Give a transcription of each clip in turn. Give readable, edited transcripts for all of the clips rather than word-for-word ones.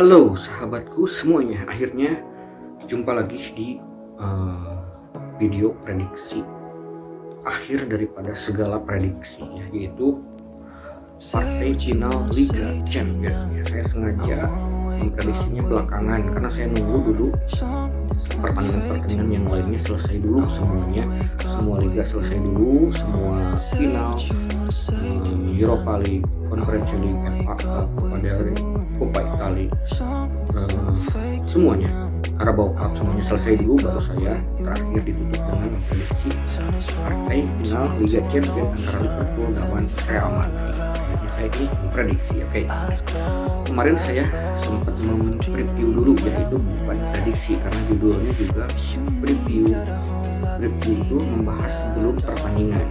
Halo sahabatku semuanya, akhirnya jumpa lagi di video prediksi akhir daripada segala prediksi ya, yaitu partai final Liga Champions ya. Saya sengaja memprediksinya belakangan karena saya nunggu dulu pertandingan-pertandingan yang lainnya selesai dulu semuanya, semua liga selesai dulu, semua final Europa League, Conference League, FA Cup, Coppa Italia, semuanya, Carabao Cup, semuanya selesai dulu, baru saya terakhir ditutup dengan memprediksi partai final Liga Champions antara Liverpool lawan Real Madrid. Jadi saya ini memprediksi, oke. Kemarin saya sempat preview dulu, jadi itu bukan prediksi karena judulnya juga preview. Preview itu membahas sebelum pertandingan.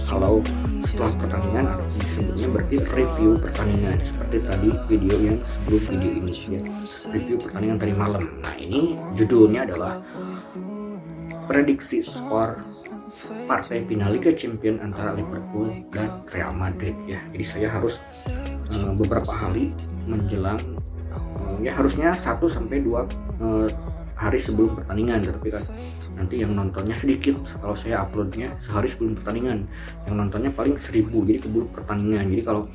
Kalau setelah pertandingan ada disebutnya berarti review pertandingan, seperti tadi video yang sebelum video ini ya, review pertandingan tadi malam. Nah, ini judulnya adalah prediksi skor partai final Liga Champions antara Liverpool dan Real Madrid ya. Jadi saya harus beberapa hari menjelang ya, harusnya 1 sampai 2 hari sebelum pertandingan, tetapi kan nanti yang nontonnya sedikit kalau saya uploadnya sehari sebelum pertandingan, yang nontonnya paling 1000, jadi keburu pertandingan. Jadi kalau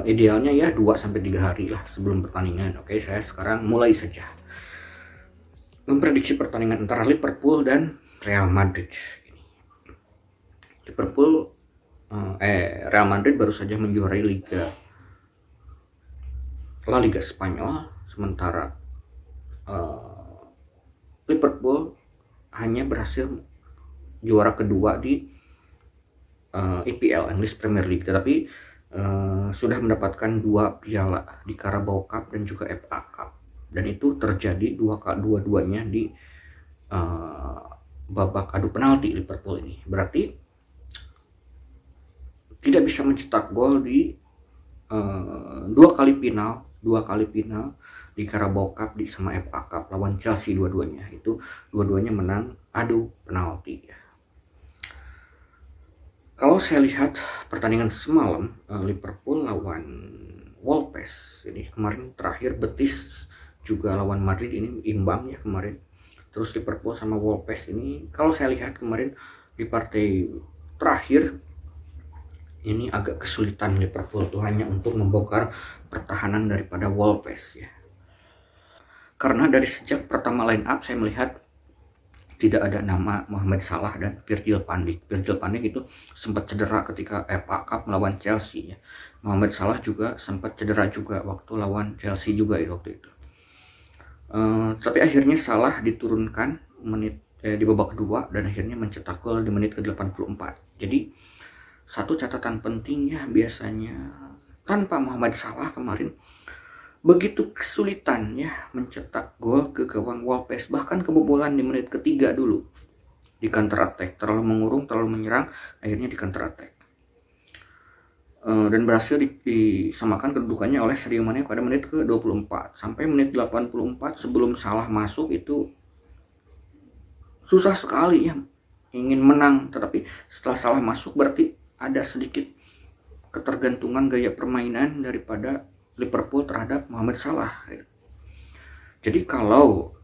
idealnya ya 2 sampai 3 hari lah sebelum pertandingan. Oke, saya sekarang mulai saja memprediksi pertandingan antara Liverpool dan Real Madrid. Real Madrid baru saja menjuarai La Liga Spanyol, sementara Liverpool hanya berhasil juara kedua di EPL, English Premier League, tetapi sudah mendapatkan 2 piala di Carabao Cup dan juga FA Cup, dan itu terjadi dua-duanya di babak adu penalti. Liverpool ini berarti tidak bisa mencetak gol di 2 kali final di Carabao Cup sama FA Cup lawan Chelsea. Dua-duanya menang adu penalti ya. Kalau saya lihat pertandingan semalam, Liverpool lawan Wolves, ini kemarin terakhir Betis juga lawan Madrid ini imbang ya kemarin. Terus Liverpool sama Wolves ini kalau saya lihat kemarin di partai terakhir ini agak kesulitan Liverpool tuh hanya untuk membongkar pertahanan daripada Wolves ya. Karena dari sejak pertama line up saya melihat tidak ada nama Mohamed Salah dan Virgil van Dijk. Virgil van Dijk itu sempat cedera ketika FA Cup melawan Chelsea ya. Mohamed Salah juga sempat cedera juga waktu lawan Chelsea juga waktu itu. Tapi akhirnya Salah diturunkan di babak kedua dan akhirnya mencetak gol di menit ke-84. Jadi satu catatan pentingnya, biasanya tanpa Mohamed Salah kemarin begitu kesulitan ya mencetak gol ke gawang Wolves, bahkan kebobolan di menit ketiga dulu di counter attack, terlalu mengurung, terlalu menyerang, akhirnya di counter attack dan berhasil disamakan kedudukannya oleh Sadio Mane pada menit ke-24. Sampai menit 84 sebelum Salah masuk itu susah sekali ya ingin menang, tetapi setelah Salah masuk berarti ada sedikit ketergantungan gaya permainan daripada Liverpool terhadap Mohamed Salah. Jadi kalau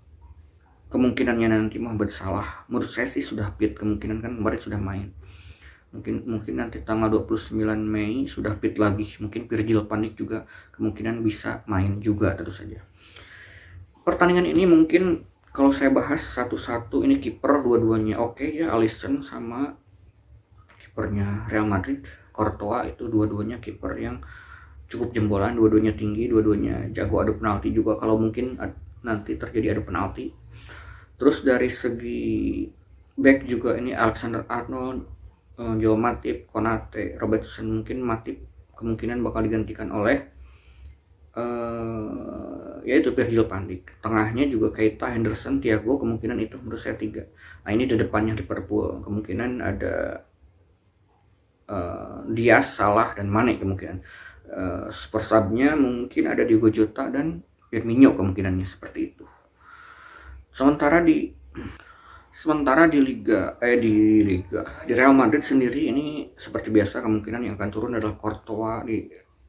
kemungkinannya nanti Mohamed Salah, menurut saya sih sudah fit, kemungkinan kan kemarin sudah main. Mungkin nanti tanggal 29 Mei sudah fit lagi. Mungkin Virgil van Dijk juga kemungkinan bisa main juga tentu saja. Pertandingan ini mungkin kalau saya bahas satu-satu, ini kiper dua-duanya oke ya, Alisson sama kipernya Real Madrid, Courtois, itu dua-duanya kiper yang cukup jembolan, dua-duanya tinggi, dua-duanya jago adu penalti juga kalau mungkin nanti terjadi adu penalti. Terus dari segi back juga ini Alexander-Arnold, Joe Matip, Konate, Robertson, mungkin Matip kemungkinan bakal digantikan oleh yaitu Virgil van Dijk. Tengahnya juga Keita, Henderson, Thiago, kemungkinan itu menurut saya 3. Nah, ini di depannya Liverpool kemungkinan ada Diaz, Salah, dan Mane kemungkinan. Super sub-nya mungkin ada Diogo Jota dan Firmino, kemungkinannya seperti itu. Sementara di Real Madrid sendiri ini seperti biasa kemungkinan yang akan turun adalah Courtois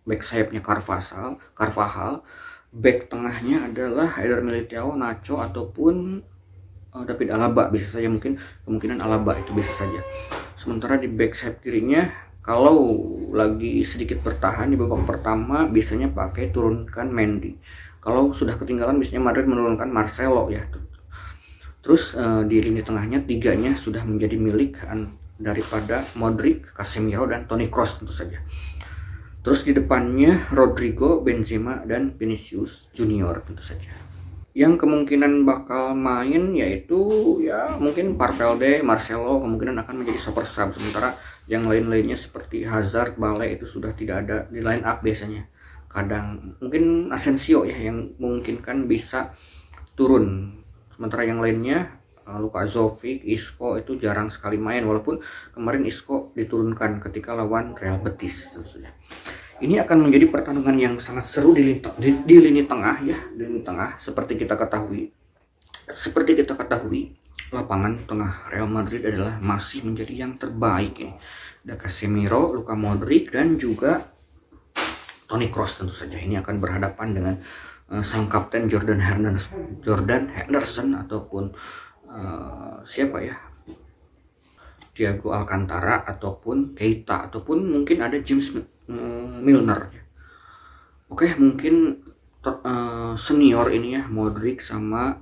back sayapnya Carvajal, back tengahnya adalah Eder Militao, Nacho ataupun David Alaba, bisa saja, mungkin kemungkinan Alaba itu bisa saja. Sementara di back sayap kirinya, kalau lagi sedikit bertahan di babak pertama biasanya pakai turunkan Mendy. Kalau sudah ketinggalan biasanya Madrid menurunkan Marcelo ya. Terus di lini tengahnya tiganya sudah menjadi milik daripada Modric, Casemiro dan Toni Kroos tentu saja. Terus di depannya Rodrigo, Benzema dan Vinicius Junior tentu saja. Yang kemungkinan bakal main yaitu ya mungkin Valverde, Marcelo kemungkinan akan menjadi super sub, sementara yang lain-lainnya seperti Hazard, Bale itu sudah tidak ada di line up biasanya. Kadang mungkin Asensio ya yang memungkinkan bisa turun. Sementara yang lainnya Luka Jovic, Isco itu jarang sekali main, walaupun kemarin Isco diturunkan ketika lawan Real Betis tentu saja. Ini akan menjadi pertandingan yang sangat seru di lini tengah ya, di lini tengah. Seperti kita ketahui, lapangan tengah Real Madrid adalah masih menjadi yang terbaik ini. Ada Casemiro, Luka Modric dan juga Toni Kroos tentu saja. Ini akan berhadapan dengan sang kapten Jordan Henderson ataupun siapa ya, Thiago Alcantara ataupun Keita ataupun mungkin ada James Milner. Oke, mungkin senior ini ya, Modric sama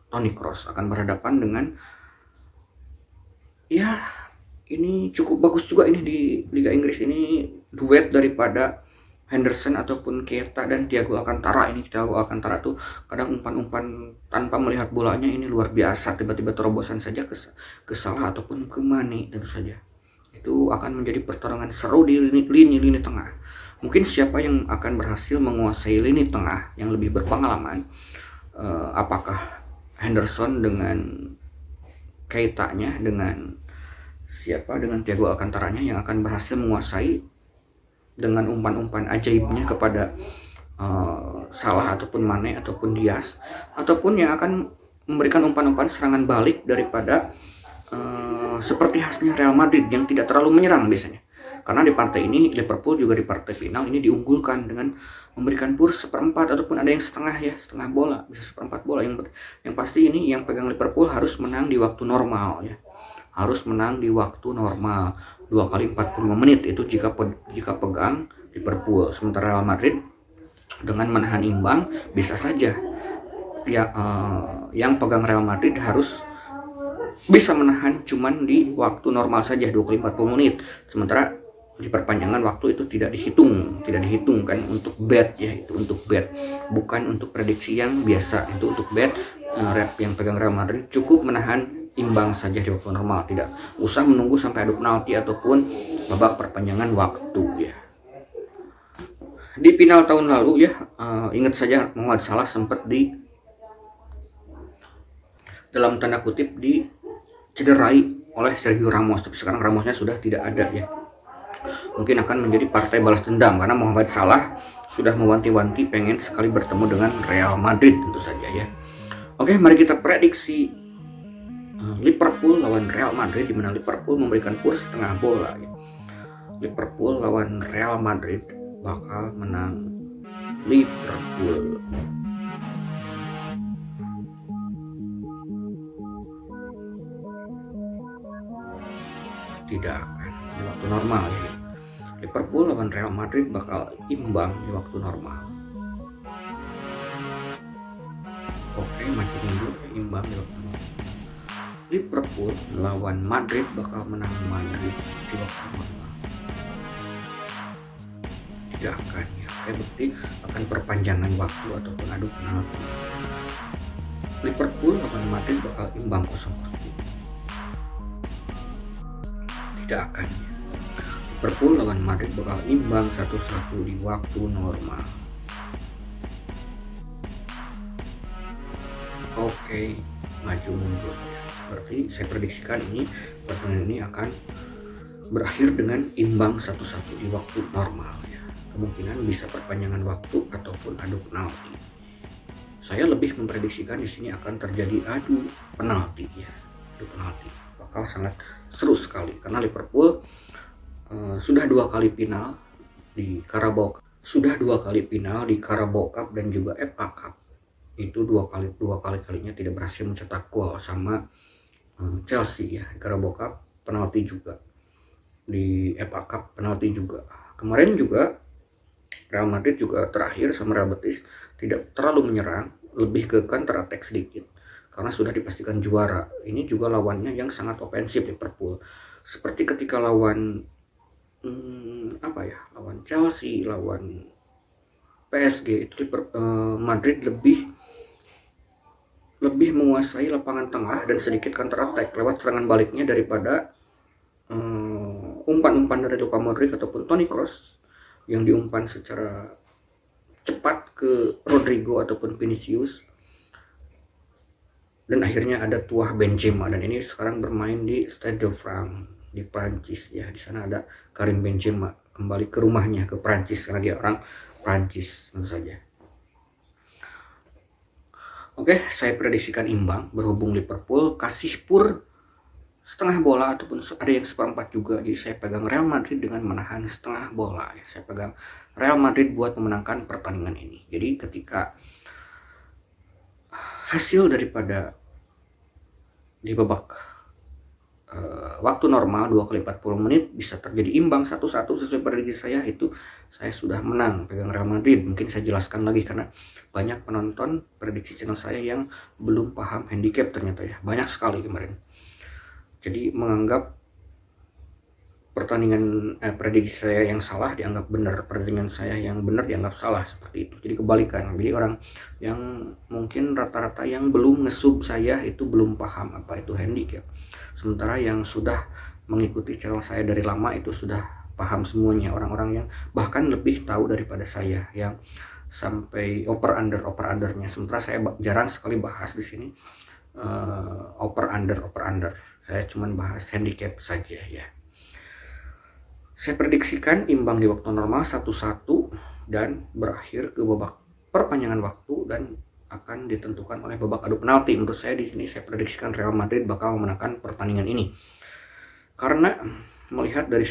Toni Kroos akan berhadapan dengan, ya ini cukup bagus juga ini di Liga Inggris ini, duet daripada Henderson ataupun Keita dan Thiago Alcantara. Ini Thiago Alcantara tuh kadang umpan-umpan tanpa melihat bolanya ini luar biasa, tiba-tiba terobosan saja ke salah ataupun ke Mane tentu saja. Itu akan menjadi pertarungan seru di lini tengah. Mungkin siapa yang akan berhasil menguasai lini tengah yang lebih berpengalaman, apakah Henderson dengan Keitanya, dengan Thiago Alcantaranya yang akan berhasil menguasai dengan umpan-umpan ajaibnya kepada Salah ataupun Mane ataupun Diaz, ataupun yang akan memberikan umpan-umpan serangan balik daripada seperti khasnya Real Madrid yang tidak terlalu menyerang biasanya. Karena di partai ini Liverpool juga di partai final ini diunggulkan dengan memberikan purs seperempat ataupun ada yang setengah bola, bisa seperempat bola. Yang pasti ini yang pegang Liverpool harus menang di waktu normal ya. Harus menang di waktu normal 2 kali 45 menit itu jika pegang Liverpool. Sementara Real Madrid dengan menahan imbang bisa saja ya, yang pegang Real Madrid harus bisa menahan cuman di waktu normal saja 2 kali 40 menit. Sementara di perpanjangan waktu itu tidak dihitung kan untuk bet ya, itu untuk bet, bukan untuk prediksi yang biasa. Itu untuk bet, yang pegang Real Madrid cukup menahan imbang saja di waktu normal, tidak usah menunggu sampai adu penalti ataupun babak perpanjangan waktu ya. Di final tahun lalu ya, ingat saja Mohamed Salah sempat dalam tanda kutip dicederai oleh Sergio Ramos, tapi sekarang Ramosnya sudah tidak ada ya. Mungkin akan menjadi partai balas dendam karena Mohamed Salah sudah mewanti-wanti pengen sekali bertemu dengan Real Madrid tentu saja ya. Oke, mari kita prediksi Liverpool lawan Real Madrid, di mana Liverpool memberikan kurs setengah bola ya. Liverpool lawan Real Madrid bakal menang Liverpool. Tidak akan di waktu normal ya. Liverpool lawan Real Madrid bakal imbang di waktu normal. Oke, masih mundur, imbang di waktu normal. Liverpool lawan Madrid bakal menang Madrid di waktu normal. Tidak akan ya. Berarti akan perpanjangan waktu ataupun adu penalti. Liverpool lawan Madrid bakal imbang 0-0. Tidak akan ya. Liverpool lawan Madrid bakal imbang 1-1 di waktu normal. Oke, maju mundur ya. Berarti saya prediksikan ini pertandingan ini akan berakhir dengan imbang 1-1 di waktu normal ya. Kemungkinan bisa perpanjangan waktu ataupun adu penalti. Saya lebih memprediksikan di sini akan terjadi adu penalti ya. Adu penalti bakal sangat seru sekali karena Liverpool sudah 2 kali final di Carabao Cup. Sudah 2 kali final di Carabao Cup dan juga FA Cup. Itu dua kalinya tidak berhasil mencetak gol sama Chelsea ya. Di Carabao Cup penalti juga, di FA Cup penalti juga. Kemarin juga Real Madrid juga terakhir sama Real Betis tidak terlalu menyerang, lebih ke counter attack sedikit karena sudah dipastikan juara. Ini juga lawannya yang sangat ofensif Liverpool. Seperti ketika lawan lawan Chelsea, lawan PSG itu Madrid lebih menguasai lapangan tengah dan sedikit counter attack lewat serangan baliknya daripada umpan-umpan dari Luka Modric ataupun Toni Kroos yang diumpan secara cepat ke Rodrigo ataupun Vinicius, dan akhirnya ada tuah Benzema, dan ini sekarang bermain di Stade de France di Prancis ya. Di sana ada Karim Benzema kembali ke rumahnya, ke Prancis, karena dia orang Prancis tentu saja. Oke, saya prediksikan imbang, berhubung Liverpool kasih pur setengah bola ataupun ada yang seperempat juga. Jadi saya pegang Real Madrid dengan menahan setengah bola ya. Saya pegang Real Madrid buat memenangkan pertandingan ini. Jadi ketika hasil daripada di babak waktu normal 2 kali 40 menit bisa terjadi imbang 1-1 sesuai prediksi saya, itu saya sudah menang pegang Real Madrid. Mungkin saya jelaskan lagi karena banyak penonton prediksi channel saya yang belum paham handicap ternyata ya, banyak sekali kemarin. Jadi menganggap pertandingan prediksi saya yang salah dianggap benar, pertandingan saya yang benar dianggap salah, seperti itu. Jadi kebalikan. Jadi orang yang mungkin rata-rata yang belum ngesub saya itu belum paham apa itu handicap. Sementara yang sudah mengikuti channel saya dari lama itu sudah paham semuanya, orang-orang yang bahkan lebih tahu daripada saya, yang sampai over undernya. Sementara saya jarang sekali bahas di sini over under. Saya cuma bahas handicap saja ya. Saya prediksikan imbang di waktu normal 1-1 dan berakhir ke babak perpanjangan waktu dan akan ditentukan oleh babak adu penalti. Menurut saya di sini saya prediksikan Real Madrid bakal memenangkan pertandingan ini. Karena melihat dari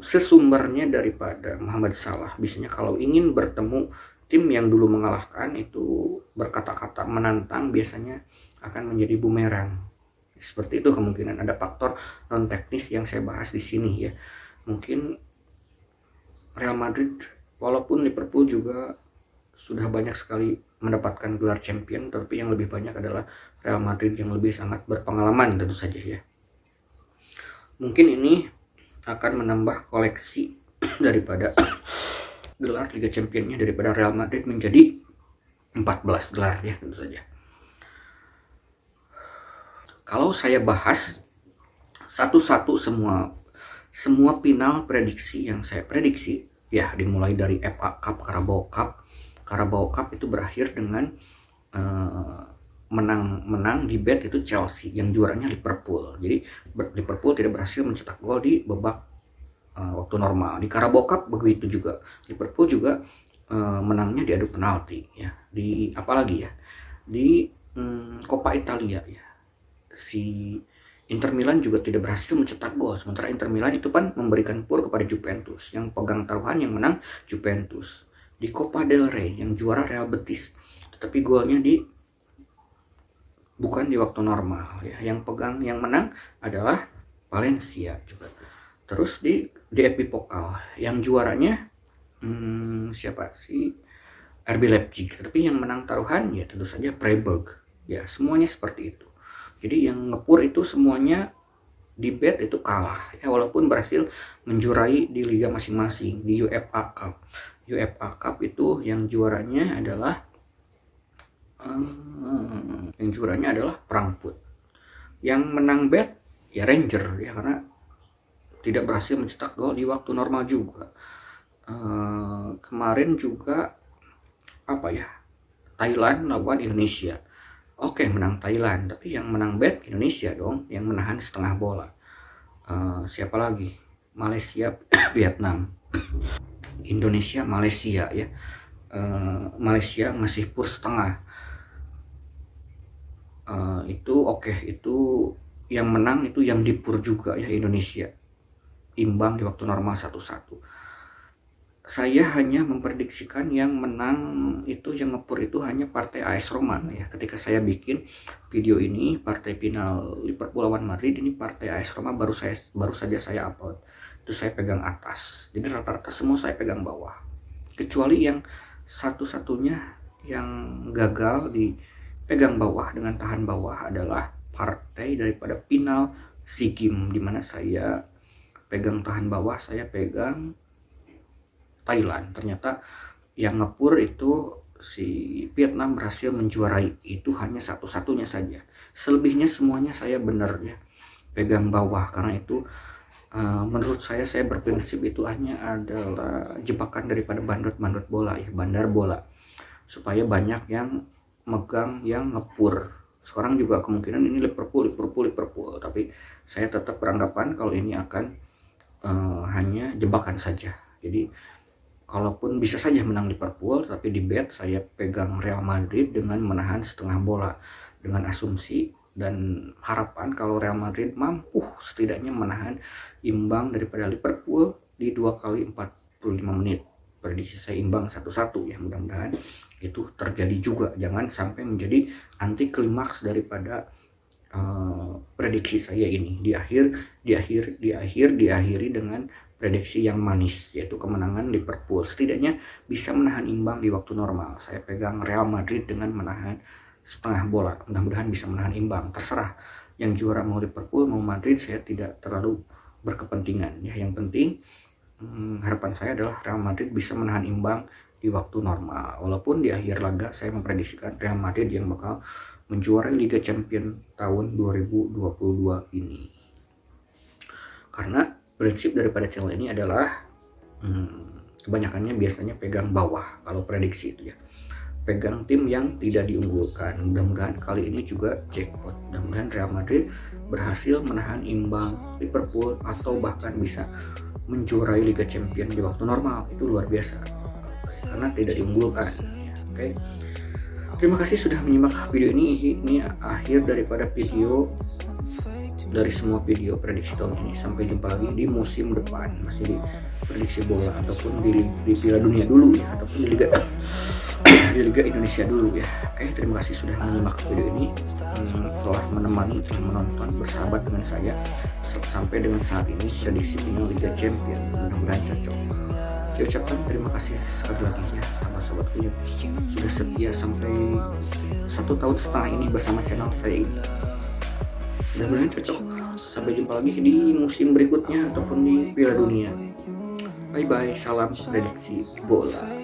sesumbernya daripada Mohamed Salah, biasanya kalau ingin bertemu tim yang dulu mengalahkan itu berkata-kata menantang biasanya akan menjadi bumerang. Seperti itu kemungkinan. Ada faktor non teknis yang saya bahas di sini ya. Mungkin Real Madrid, walaupun Liverpool juga sudah banyak sekali mendapatkan gelar champion, tapi yang lebih banyak adalah Real Madrid yang lebih sangat berpengalaman tentu saja ya. Mungkin ini akan menambah koleksi daripada gelar Liga Championnya daripada Real Madrid menjadi 14 gelar ya tentu saja. Kalau saya bahas satu-satu semua final prediksi yang saya prediksi ya, dimulai dari FA Cup, Carabao Cup. Carabao Cup itu berakhir dengan menang di bet itu Chelsea, yang juaranya Liverpool. Jadi Liverpool tidak berhasil mencetak gol di babak waktu normal. Di Carabao Cup begitu juga, Liverpool juga menangnya di adu penalti ya. Di apalagi ya, di Coppa Italia ya, si Inter Milan juga tidak berhasil mencetak gol. Sementara Inter Milan itu kan memberikan pur kepada Juventus, yang pegang taruhan yang menang Juventus. Di Copa del Rey yang juara Real Betis, tetapi golnya bukan di waktu normal ya. Yang menang adalah Valencia juga. Terus di DFB Pokal yang juaranya siapa sih? RB Leipzig. Tapi yang menang taruhan ya tentu saja Freiburg. Ya, semuanya seperti itu. Jadi yang ngepur itu semuanya di bet itu kalah ya, walaupun berhasil menjuarai di liga masing-masing. Di UEFA Cup itu yang juaranya adalah Frankfurt. Yang menang bet ya Ranger ya, karena tidak berhasil mencetak gol di waktu normal juga. Kemarin juga Thailand lawan Indonesia. Oke, menang Thailand, tapi yang menang bet Indonesia dong, yang menahan setengah bola. Siapa lagi? Malaysia Vietnam. Indonesia Malaysia ya. Malaysia ngasih pur setengah. Itu yang menang itu yang dipur juga ya Indonesia. Imbang di waktu normal 1-1. saya hanya memprediksikan yang menang itu, yang ngepur itu hanya partai AS Roma ya. Ketika saya bikin video ini, partai final Liverpool lawan Madrid, ini partai AS Roma baru saja saya upload. Itu saya pegang atas. Jadi rata-rata semua saya pegang bawah. Kecuali yang satu-satunya yang gagal di pegang bawah dengan tahan bawah adalah partai daripada final SEA Games, dimana saya pegang tahan bawah, saya pegang Thailand. Ternyata yang ngepur itu si Vietnam berhasil menjuarai, itu hanya satu-satunya saja. Selebihnya semuanya saya benar ya pegang bawah, karena itu menurut saya berprinsip itu hanya adalah jebakan daripada bandot bola ya, bandar bola, supaya banyak yang megang yang ngepur. Sekarang juga kemungkinan ini Liverpool, tapi saya tetap beranggapan kalau ini akan hanya jebakan saja. Jadi kalaupun bisa saja menang Liverpool, tapi di bet saya pegang Real Madrid dengan menahan setengah bola, dengan asumsi dan harapan kalau Real Madrid mampu setidaknya menahan imbang daripada Liverpool di 2 kali 45 menit. Prediksi saya imbang 1-1 ya, mudah-mudahan itu terjadi juga. Jangan sampai menjadi anti klimaks daripada prediksi saya ini. Diakhiri dengan prediksi yang manis, yaitu kemenangan Liverpool. Setidaknya bisa menahan imbang di waktu normal. Saya pegang Real Madrid dengan menahan setengah bola. Mudah-mudahan bisa menahan imbang. Terserah yang juara mau Liverpool mau Madrid, saya tidak terlalu berkepentingan ya. Yang penting harapan saya adalah Real Madrid bisa menahan imbang di waktu normal. Walaupun di akhir laga saya memprediksikan Real Madrid yang bakal menjuarai Liga Champions tahun 2022 ini. Karena prinsip daripada channel ini adalah kebanyakannya biasanya pegang bawah kalau prediksi itu ya. Pegang tim yang tidak diunggulkan. Mudah-mudahan kali ini juga jackpot. Mudah-mudahan Real Madrid berhasil menahan imbang Liverpool atau bahkan bisa menjuarai Liga Champions di waktu normal. Itu luar biasa karena tidak diunggulkan. Oke. Terima kasih sudah menyimak video ini. Ini akhir daripada video dari semua video prediksi tahun ini. Sampai jumpa lagi di musim depan, masih di prediksi bola ataupun di Piala Dunia dulu ya, ataupun di Liga Indonesia dulu ya. Oke, terima kasih sudah menyimak video ini, telah menemani, telah menonton, bersahabat dengan saya sampai dengan saat ini prediksi final Liga Champions. Mudah-mudahan cocok. Saya ucapkan terima kasih sekali lagi ya sahabat-sahabatku yang sudah setia sampai 1,5 tahun ini bersama channel saya ini. Mudah-mudahan cocok. Sampai jumpa lagi di musim berikutnya ataupun di Piala Dunia. Bye bye, salam prediksi bola.